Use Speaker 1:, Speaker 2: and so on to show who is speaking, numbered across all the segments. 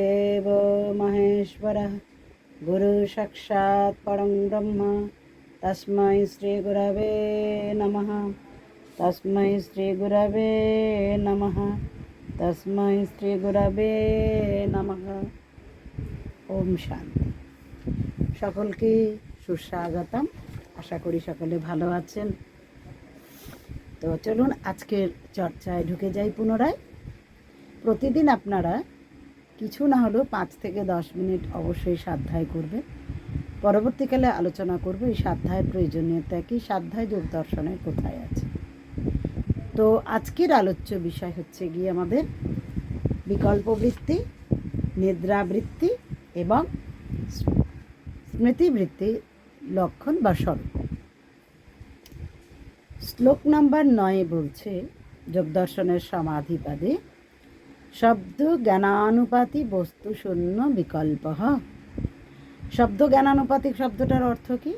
Speaker 1: गुरुर्देव महेश्वरः गुरुसाक्षात् परं ब्रह्म तस्मै श्रीगुरवे नमः। तस्मै श्रीगुरवे नमः। तस्मै श्रीगुरवे नमः। ओम शांति। সকলকে সুস্বাগতম। আশা করি সকলে ভালো আছেন। তো চলুন আজকের চর্চায় ঢুকে যাই পুনরায়। প্রতিদিন আপনারা কিছু না হলেও 5 থেকে 10 মিনিট অবশ্যই স্বাধ্যায় করবেন। পরবর্তীকালে আলোচনা করব এই স্বাধ্যায়ের প্রয়োজনীয়তা কি, স্বাধ্যায় যোগ দর্শনের কোথায় আছে। তো আজকের আলোচ্য বিষয় হচ্ছে গিয়ে আমাদের বিকল্পবৃত্তি, নিদ্রাবৃত্তি এবং স্মৃতিবৃত্তি লক্ষণ বা স্বরূপ। শ্লোক নাম্বার 9 বলছে যোগদর্শনের সমাধিপাদে শব্দ জ্ঞানানুপাতি বস্তু শূন্য বিকল্প। শব্দ জ্ঞানানুপাতিক শব্দটার অর্থ কি?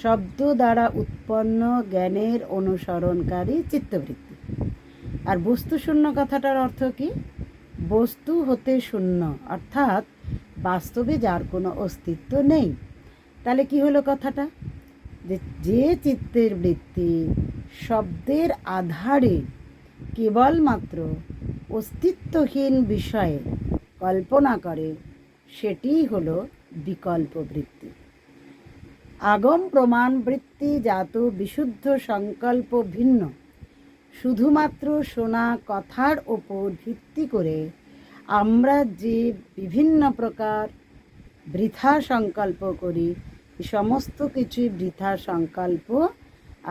Speaker 1: শব্দ দ্বারা উৎপন্ন জ্ঞানের অনুসরণকারী চিত্তবৃত্তি। আর বস্তু শূন্য কথাটার অর্থ কি? বস্তু হতে শূন্য, অর্থাৎ বাস্তবে যার কোনো অস্তিত্ব নেই। তাহলে কি হলো কথাটা? যে চিত্তের বৃত্তি শব্দের আধারে কেবলমাত্র অস্তিত্বহীন বিষয়ে কল্পনা করে, সেটিই হলো বিকল্প বৃত্তি। আগম প্রমাণ বৃত্তি জাত বিশুদ্ধ সংকল্প ভিন্ন। শুধুমাত্র শোনা কথার ওপর ভিত্তি করে আমরা যে বিভিন্ন প্রকার বৃথা সংকল্প করি, সমস্ত কিছুই বৃথা সংকল্প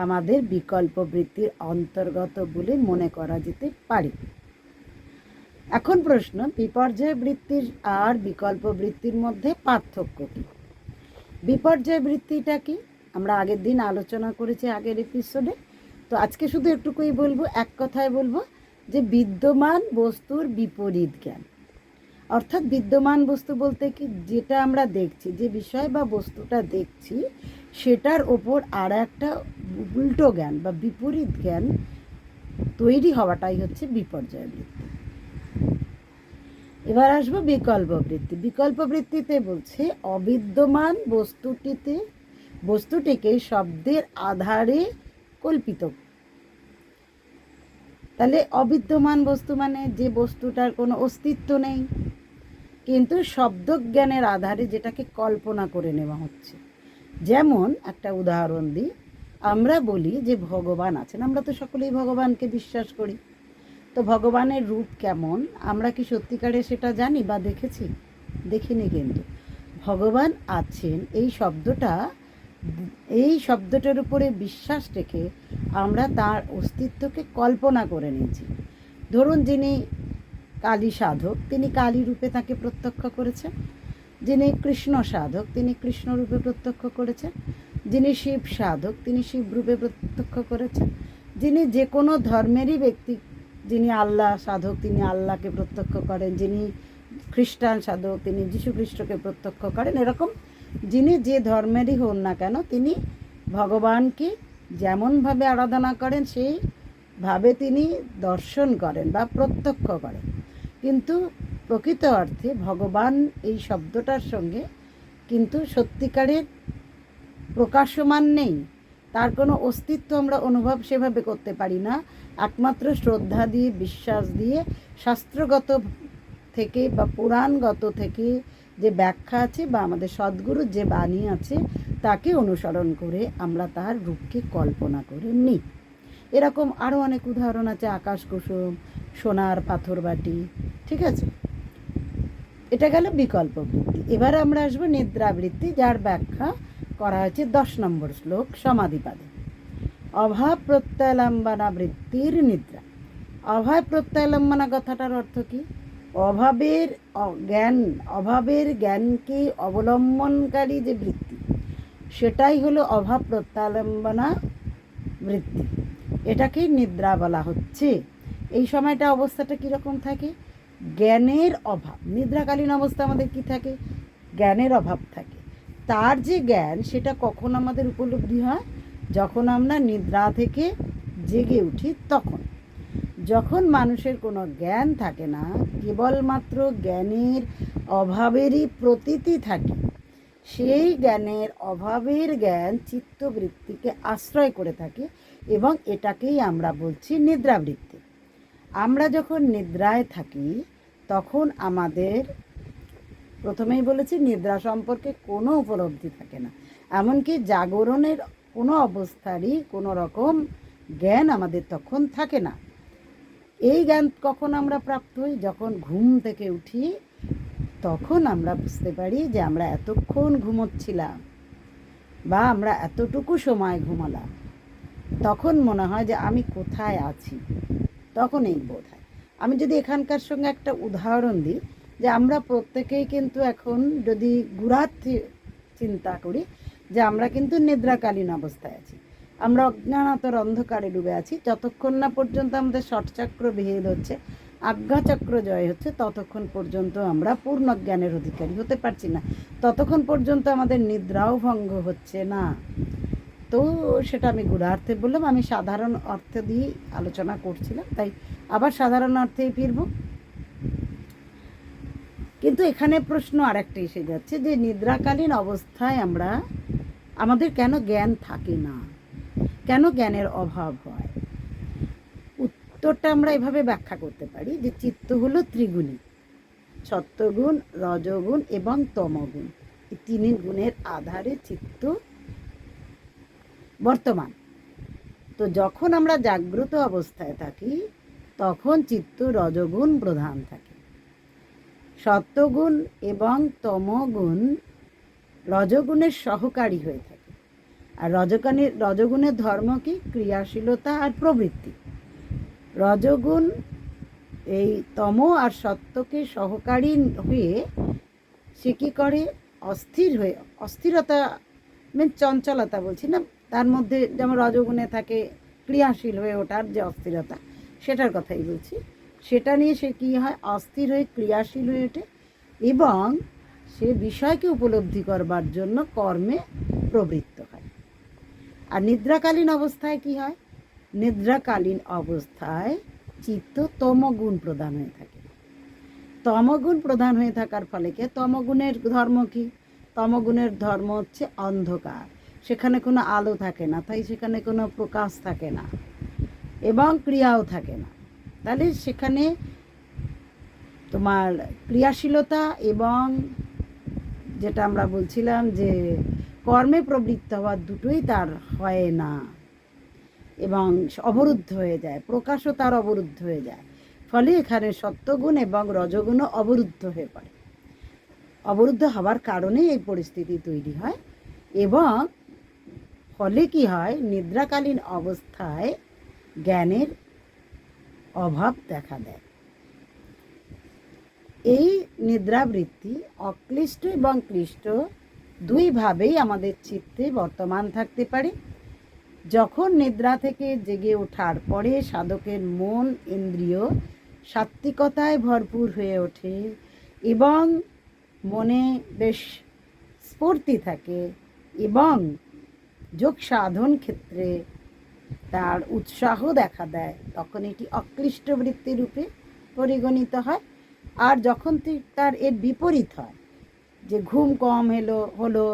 Speaker 1: আমাদের বিকল্প বৃত্তির অন্তর্গত বলে মনে করা যেতে পারে। এখন প্রশ্ন, বিপর্যয় বৃত্তির আর বিকল্প বৃত্তির মধ্যে পার্থক্য কী? বিপর্যয় বৃত্তিটা কি আমরা আগের দিন আলোচনা করেছি আগের এপিসোডে। তো আজকে শুধু একটুকুই বলবো, এক কথায় বলবো যে বিদ্যমান বস্তুর বিপরীত জ্ঞান। অর্থাৎ বিদ্যমান বস্তু বলতে কি, যেটা আমরা দেখছি, যে বিষয় বা বস্তুটা দেখছি, সেটার ওপর আর একটা উল্টো জ্ঞান বা বিপরীত জ্ঞান তৈরি হওয়াটাই হচ্ছে বিপর্যয় বৃত্তি। এবার আসবো বিকল্প বৃত্তি। বিকল্প বৃত্তিতে বলছে অবিদ্যমান বস্তুটিকে শব্দের আধারে কল্পিত। তাহলে অবিদ্যমান বস্তু মানে যে বস্তুটার কোনো অস্তিত্ব নেই, কিন্তু শব্দজ্ঞানের আধারে যেটাকে কল্পনা করে নেওয়া হচ্ছে। যেমন একটা উদাহরণ দিই, আমরা বলি যে ভগবান আছেন, আমরা তো সকলেই ভগবানকে বিশ্বাস করি। তো ভগবানের রূপ কেমন আমরা কি সত্যিকারে সেটা জানি বা দেখেছি? দেখিনি। কিন্তু ভগবান আছেন এই শব্দটার উপরে বিশ্বাস রেখে আমরা তার অস্তিত্বকে কল্পনা করে নিয়েছি। ধরুন, যিনি কালী সাধক, তিনি কালী রূপে তাকে প্রত্যক্ষ করেছেন। যিনি কৃষ্ণ সাধক, তিনি কৃষ্ণ রূপে প্রত্যক্ষ করেছেন। যিনি শিব সাধক, তিনি শিব রূপে প্রত্যক্ষ করেছেন। যিনি যে কোনো ধর্মেরই ব্যক্তি, যিনি আল্লাহ সাধক, তিনি আল্লাহকে প্রত্যক্ষ করেন। যিনি খ্রিস্টান সাধক, তিনি যীশু খ্রিস্টকে প্রত্যক্ষ করেন। এরকম যিনি যে ধর্মেরই হন না কেন, তিনি ভগবানকে যেমনভাবে আরাধনা করেন সেইভাবে তিনি দর্শন করেন বা প্রত্যক্ষ করেন। কিন্তু প্রকৃত অর্থে ভগবান এই শব্দটার সঙ্গে কিন্তু সত্যিকারের প্রকাশমান নেই। তার কোনো অস্তিত্ব আমরা অনুভব সেভাবে করতে পারি না। একমাত্র শ্রদ্ধা দিয়ে, বিশ্বাস দিয়ে, শাস্ত্রগত থেকে বা পুরাণগত থেকে যে ব্যাখ্যা আছে বা আমাদের সদ্গুরুর যে বাণী আছে, তাকে অনুসরণ করে আমরা তার রূপকে কল্পনা করে নিই। এরকম আরও অনেক উদাহরণ আছে, আকাশ কুসুম, সোনার পাথর বাটি। ঠিক আছে, এটা গেল বিকল্প বৃত্তি। এবার আমরা আসবো নিদ্রাবৃত্তি, যার ব্যাখ্যা করা হয়েছে 10 নম্বর শ্লোক সমাধিপাদে। অভাব প্রত্যয়লম্বনা বৃত্তির নিদ্রা। অভাব প্রত্যয়লম্বনা কথাটার অর্থ কি? অভাবের জ্ঞানকে অবলম্বনকারী যে বৃত্তি, সেটাই হলো অভাব প্রত্যয়লম্বনা বৃত্তি। এটাকেই নিদ্রা বলা হচ্ছে। এই সময়টা অবস্থাটা কীরকম থাকে? জ্ঞানের অভাব। নিদ্রাকালীন অবস্থা আমাদের কি থাকে? জ্ঞানের অভাব থাকে। তার যে জ্ঞান, সেটা কখন আমাদের উপলব্ধি হয়? যখন আমরা নিদ্রা থেকে জেগে উঠি তখন। যখন মানুষের কোনো জ্ঞান থাকে না, কেবলমাত্র জ্ঞানের অভাবেরই প্রতীতি থাকে, সেই জ্ঞানের অভাবের জ্ঞান চিত্তবৃত্তিকে আশ্রয় করে থাকে এবং এটাকেই আমরা বলছি নিদ্রাবৃত্তি। আমরা যখন নিদ্রায় থাকি তখন আমাদের, প্রথমেই বলেছি, নিদ্রা সম্পর্কে কোনো উপলব্ধি থাকে না, এমনকি জাগরণের কোনো অবস্থারই কোনো রকম জ্ঞান আমাদের তখন থাকে না। এই জ্ঞান কখন আমরা প্রাপ্ত হই? যখন ঘুম থেকে উঠি তখন আমরা বুঝতে পারি যে আমরা এতক্ষণ ঘুমোচ্ছিলাম বা আমরা এতটুকু সময় ঘুমালাম। তখন মনে হয় যে আমি কোথায় আছি, তখন এই বোধ হয়। আমি যদি এখানকার সঙ্গে একটা উদাহরণ দিই, যে আমরা প্রত্যেকেই কিন্তু এখন যদি গুড়ার্থে চিন্তা করি যে আমরা কিন্তু নিদ্রাকালীন অবস্থায় আছি, আমরা অজ্ঞানতার অন্ধকারে ডুবে আছি। যতক্ষণ না পর্যন্ত আমাদের ষটচক্র বিহেল হচ্ছে, আজ্ঞাচক্র জয় হচ্ছে, ততক্ষণ পর্যন্ত আমরা পূর্ণ জ্ঞানের অধিকারী হতে পারছি না, ততক্ষণ পর্যন্ত আমাদের নিদ্রাও ভঙ্গ হচ্ছে না। তো সেটা আমি গুড়ার্থে বললাম, আমি সাধারণ অর্থে দিয়ে আলোচনা করছিলাম, তাই আবার সাধারণ অর্থেই ফিরব। কিন্তু এখানে প্রশ্ন আরেকটা এসে যাচ্ছে যে নিদ্রাকালীন অবস্থায় আমাদের কেন জ্ঞান থাকে না, কেন জ্ঞানের অভাব হয়? উত্তরটা আমরা এভাবে ব্যাখ্যা করতে পারি যে চিত্ত হলো ত্রিগুণী, সত্ত্বগুণ, রজগুণ এবং তমগুণ। এই তিন গুণের আধারে চিত্ত বর্তমান। তো যখন আমরা জাগ্রত অবস্থায় থাকি তখন চিত্ত রজগুণ প্রধান থাকে, সত্ত্বগুণ এবং তমগুণ রজগুণের সহকারী হয়ে থাকে। আর রজগুণের ধর্ম কি? ক্রিয়াশীলতা আর প্রবৃত্তি। রজগুণ এই তম আর সত্যকে সহকারী হয়ে সে কী করে? অস্থিরতা, চঞ্চলতা বলছি না, তার মধ্যে যেমন রজগুণে থাকে ক্রিয়াশীল হয়ে ওঠার যে অস্থিরতা, সেটার কথাই বলছি। সেটা নিয়ে সে কী হয়? অস্থির হয়ে ক্রিয়াশীল হয়ে ওঠে এবং সে বিষয়কে উপলব্ধি করবার জন্য কর্মে প্রবৃত্ত হয়। আর নিদ্রাকালীন অবস্থায় কি হয়? নিদ্রাকালীন অবস্থায় চিত্ত তমগুণ প্রদান হয়ে থাকে। তমগুণ প্রধান হয়ে থাকার ফলে কি? তমগুণের ধর্ম কি? তমগুণের ধর্ম হচ্ছে অন্ধকার, সেখানে কোনো আলো থাকে না, তাই সেখানে কোনো প্রকাশ থাকে না এবং ক্রিয়াও থাকে না। তাহলে সেখানে তোমার ক্রিয়াশীলতা এবং যেটা আমরা বলছিলাম যে কর্মে প্রবৃত্ত হওয়ার দুটোই তার হয় না এবং অবরুদ্ধ হয়ে যায়, প্রকাশও তার অবরুদ্ধ হয়ে যায়। ফলে এখানে সত্ত্বগুণ এবং রজগুণও অবরুদ্ধ হয়ে পড়ে। অবরুদ্ধ হওয়ার কারণে এই পরিস্থিতি তৈরি হয় এবং ফলে কি হয়? নিদ্রাকালীন অবস্থায় জ্ঞানের অভাব দেখা দেয়। এই নিদ্রাবৃত্তি অক্লিষ্ট এবং ক্লিষ্ট দুইভাবেই আমাদের চিত্তে বর্তমান থাকতে পারে। যখন নিদ্রা থেকে জেগে ওঠার পরে সাধকের মন ইন্দ্রিয় সাত্ত্বিকতায় ভরপুর হয়ে ওঠে এবং মনে বেশ স্ফূর্তি থাকে এবং যোগ সাধন ক্ষেত্রে তার উৎসাহ দেখা দেয়, তখন এটি অক্লিষ্ট বৃত্তি রূপে পরিগণিত হয়। আর যখন তার এর বিপরীত হয়, যে ঘুম কম হলো,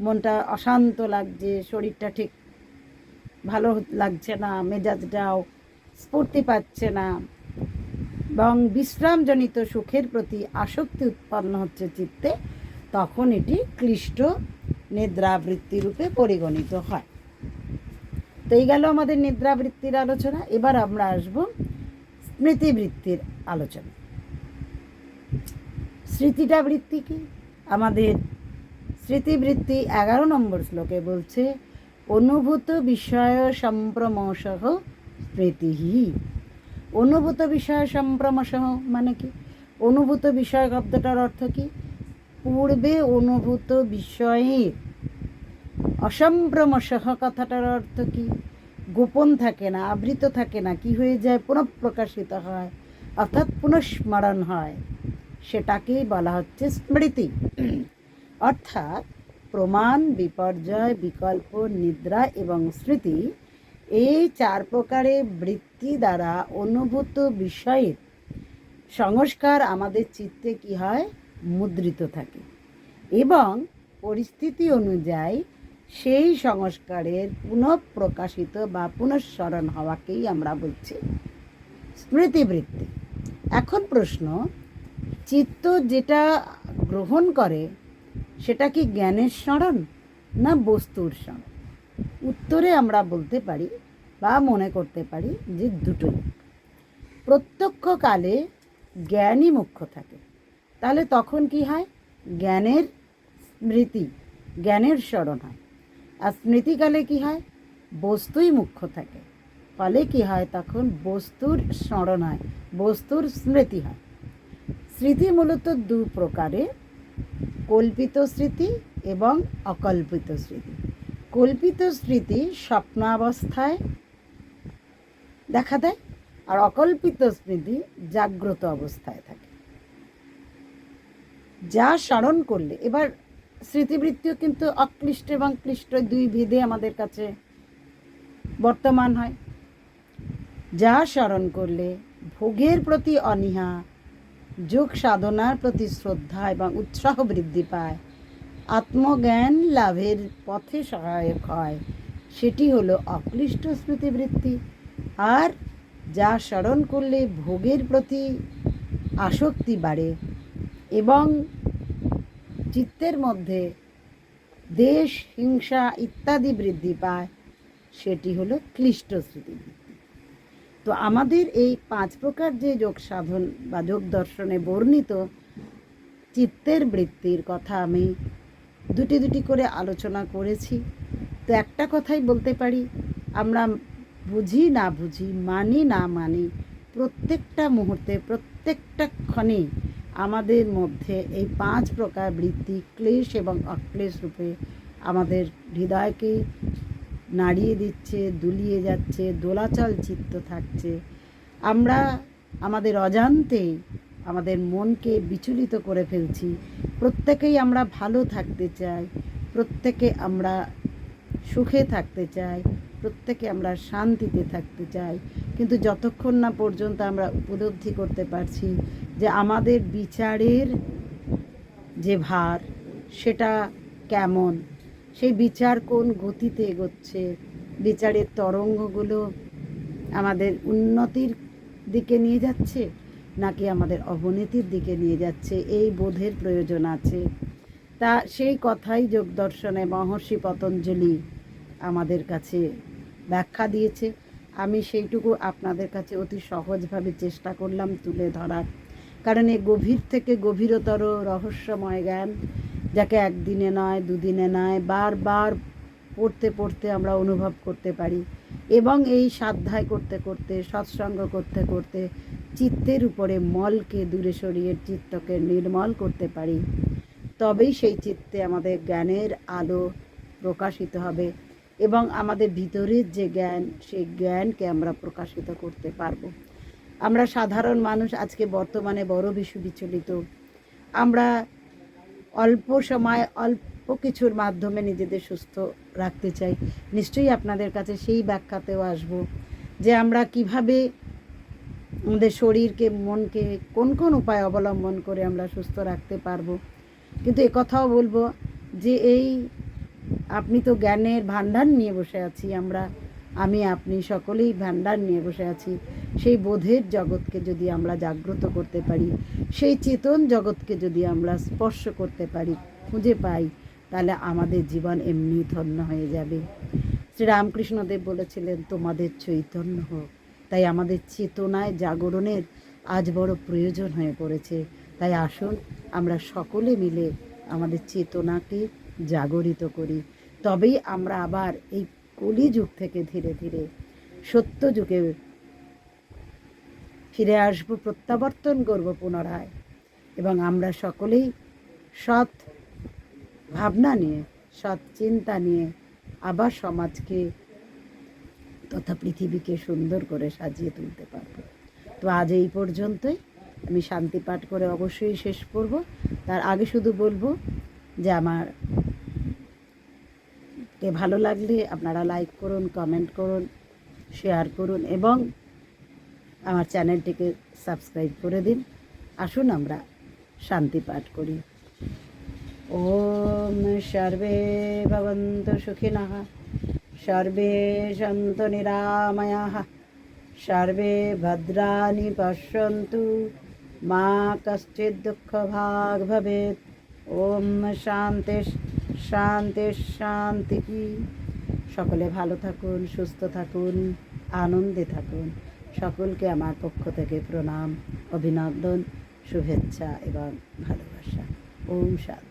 Speaker 1: মনটা অশান্ত লাগছে, শরীরটা ঠিক ভালো লাগছে না, মেজাজটাও স্ফূর্তি পাচ্ছে না এবং বিশ্রামজনিত সুখের প্রতি আসক্তি উৎপন্ন হচ্ছে চিত্তে, তখন এটি ক্লিষ্ট নিদ্রাবৃত্তি রূপে পরিগণিত হয়। তো এই গেল আমাদের নিদ্রাবৃত্তির আলোচনা। এবার আমরা আসব স্মৃতিবৃত্তির আলোচনা। স্মৃতিটা বৃত্তি কি? আমাদের স্মৃতিবৃত্তি 11 নম্বর শ্লোকে বলছে, অনুভূত বিষয় সম্প্রমশঃ স্মৃতিঃ। অনুভূত বিষয় সম্প্রমশঃ মানে কি? অনুভূত বিষয় শব্দটার অর্থ কি? পূর্বে অনুভূত বিষয়ের অসম্প্রমশঃ কথাটার অর্থ কি? গোপন থাকে না, আবৃত থাকে না, কি হয়ে যায়? পুনঃপ্রকাশিত হয়, অর্থাৎ পুনঃস্মরণ হয়, সেটাকেই বলা হচ্ছে স্মৃতি। অর্থাৎ প্রমাণ, বিপর্যয়, বিকল্প, নিদ্রা এবং স্মৃতি, এই 4 প্রকারের বৃত্তি বৃত্তি দ্বারা অনুভূত বিষয়ের সংস্কার আমাদের চিত্তে কি হয়, মুদ্রিত থাকে এবং পরিস্থিতি অনুযায়ী সেই সংস্কারের পুনঃপ্রকাশিত বা পুনঃস্মরণ হওয়াকেই আমরা বলছি স্মৃতিবৃত্তি। এখন প্রশ্ন, চিত্ত যেটা গ্রহণ করে সেটা কি জ্ঞানের স্মরণ না বস্তুর স্মরণ? উত্তরে আমরা বলতে পারি বা মনে করতে পারি যে দুটোই। প্রত্যক্ষকালে জ্ঞানই মুখ্য থাকে, তাহলে তখন কি হয়, জ্ঞানের স্মৃতি, জ্ঞানের স্মরণ হয়। আর স্মৃতিকালে কি হয়, বস্তুই মুখ্য থাকে, ফলে কি হয়, তখন বস্তুর স্মরণ হয়, বস্তুর স্মৃতি হয়। স্মৃতি মূলত দু প্রকারে, কল্পিত স্মৃতি এবং অকল্পিত স্মৃতি। কল্পিত স্মৃতি স্বপ্নাবস্থায় দেখা দেয়, আর অকল্পিত স্মৃতি জাগ্রত অবস্থায় থাকে। যা স্মরণ করলে, এবার স্মৃতিবৃত্তিও কিন্তু অক্লিষ্ট এবং ক্লিষ্ট দুই ভেদে আমাদের কাছে বর্তমান হয়। যা স্মরণ করলে ভোগের প্রতি অনীহা, যোগ সাধনার প্রতি শ্রদ্ধা এবং উৎসাহ বৃদ্ধি পায়, আত্মজ্ঞান লাভের পথে সহায়ক হয়, সেটি হলো অক্লিষ্ট স্মৃতিবৃত্তি। আর যা স্মরণ করলে ভোগের প্রতি আসক্তি বাড়ে এবং চিত্তের মধ্যে দেশ, হিংসা ইত্যাদি বৃদ্ধি পায়, সেটি হলো ক্লিষ্ট স্মৃতিবৃত্তি। তো আমাদের এই 5 প্রকার যে যোগ সাধন বা যোগ দর্শনে বর্ণিত চিত্তের বৃত্তির কথা আমি দুটি দুটি করে আলোচনা করেছি। তো একটা কথাই বলতে পারি, আমরা বুঝি না বুঝি, মানি না মানি, প্রত্যেকটা মুহূর্তে, প্রত্যেকটা ক্ষণে আমাদের মধ্যে এই 5 প্রকার বৃত্তি ক্লেশ এবং অক্লেশ রূপে আমাদের হৃদয়কে নাড়িয়ে দিচ্ছে, দুলিয়ে যাচ্ছে, দোলাচল চিত্ত থাকছে। আমরা আমাদের অজান্তেই আমাদের মনকে বিচলিত করে ফেলছি। প্রত্যেকেই আমরা ভালো থাকতে চাই, প্রত্যেকে আমরা সুখে থাকতে চাই, প্রত্যেকে আমরা শান্তিতে থাকতে চাই, কিন্তু যতক্ষণ না পর্যন্ত আমরা উপলব্ধি করতে পারছি যে আমাদের বিচারের যে ভার সেটা কেমন, সেই বিচার কোন গতিতে এগোচ্ছে, বিচারের তরঙ্গগুলো আমাদের উন্নতির দিকে নিয়ে যাচ্ছে নাকি আমাদের অবনতির দিকে নিয়ে যাচ্ছে, এই বোধের প্রয়োজন আছে। তা সেই কথাই যোগ দর্শনে মহর্ষি পতঞ্জলি আমাদের কাছে ব্যাখ্যা দিয়েছে। আমি সেইটুকু আপনাদের কাছে অতি সহজভাবে চেষ্টা করলাম তুলে ধরার, কারণ এই গভীর থেকে গভীরতর রহস্যময় জ্ঞান, যাকে একদিনে নয়, দুদিনে নয়, বারবার পড়তে পড়তে আমরা অনুভব করতে পারি এবং এই সাধ্যায় করতে করতে, সৎসঙ্গ করতে করতে চিত্তের উপরে মলকে দূরে সরিয়ে চিত্তকে নির্মল করতে পারি, তবেই সেই চিত্তে আমাদের জ্ঞানের আলো প্রকাশিত হবে এবং আমাদের ভিতরের যে জ্ঞান, সেই জ্ঞানকে আমরা প্রকাশিত করতে পারবো। আমরা সাধারণ মানুষ আজকে বর্তমানে বড় বেশি বিচলিত। আমরা অল্প সময় অল্প কিছুর মাধ্যমে নিজেদের সুস্থ রাখতে চাই। নিশ্চয়ই আপনাদের কাছে সেই ব্যাখ্যাতেও আসবো যে আমরা কিভাবে আমাদের শরীরকে, মনকে কোন কোন উপায় অবলম্বন করে আমরা সুস্থ রাখতে পারবো। কিন্তু একথাও বলবো যে এই আপনি তো জ্ঞানের ভাণ্ডার নিয়ে বসে আছি, আমি আপনি সকলেই ভাণ্ডার নিয়ে বসে আছি। সেই বোধের জগৎকে যদি আমরা জাগ্রত করতে পারি, সেই চেতন জগৎকে যদি আমরা স্পর্শ করতে পারি, খুঁজে পাই, তাহলে আমাদের জীবন এমনি ধন্য হয়ে যাবে। শ্রীরামকৃষ্ণদেব বলেছিলেন, তোমাদের চৈতন্য হোক। তাই আমাদের চেতনায় জাগরণের আজ বড় প্রয়োজন হয়ে পড়েছে। তাই আসুন আমরা সকলে মিলে আমাদের চেতনাকে জাগরিত করি, তবেই আমরা আবার এই কলিযুগ থেকে ধীরে ধীরে সত্য যুগে ফিরে আসবো, প্রত্যাবর্তন করব পুনরায়, এবং আমরা সকলেই সৎ ভাবনা নিয়ে, সৎ চিন্তা নিয়ে আবার সমাজকে তথা পৃথিবীকে সুন্দর করে সাজিয়ে তুলতে পারব। তো আজ এই পর্যন্তই। আমি শান্তি পাঠ করে অবশ্যই শেষ করব। তার আগে শুধু বলবো যে আমার ভালো লাগলে আপনারা লাইক করুন, কমেন্ট করুন, শেয়ার করুন এবং আমার চ্যানেলটিকে সাবস্ক্রাইব করে দিন। আসুন আমরা শান্তি পাঠ করি। ওম সর্বে ভবন্তু সুখিনঃ, সর্বে সন্তু নিরাময়াঃ, সর্বে ভদ্রাণি পশ্যন্তু, মা কশ্চিৎ দুঃখভাগ ভবেৎ। ওম শান্তি শান্তি শান্তি। সকলে ভালো থাকুন, সুস্থ থাকুন, আনন্দে থাকুন। সকলকে আমার পক্ষ থেকে প্রণাম, অভিনন্দন, শুভেচ্ছা এবং ভালোবাসা। ওম শান্তি।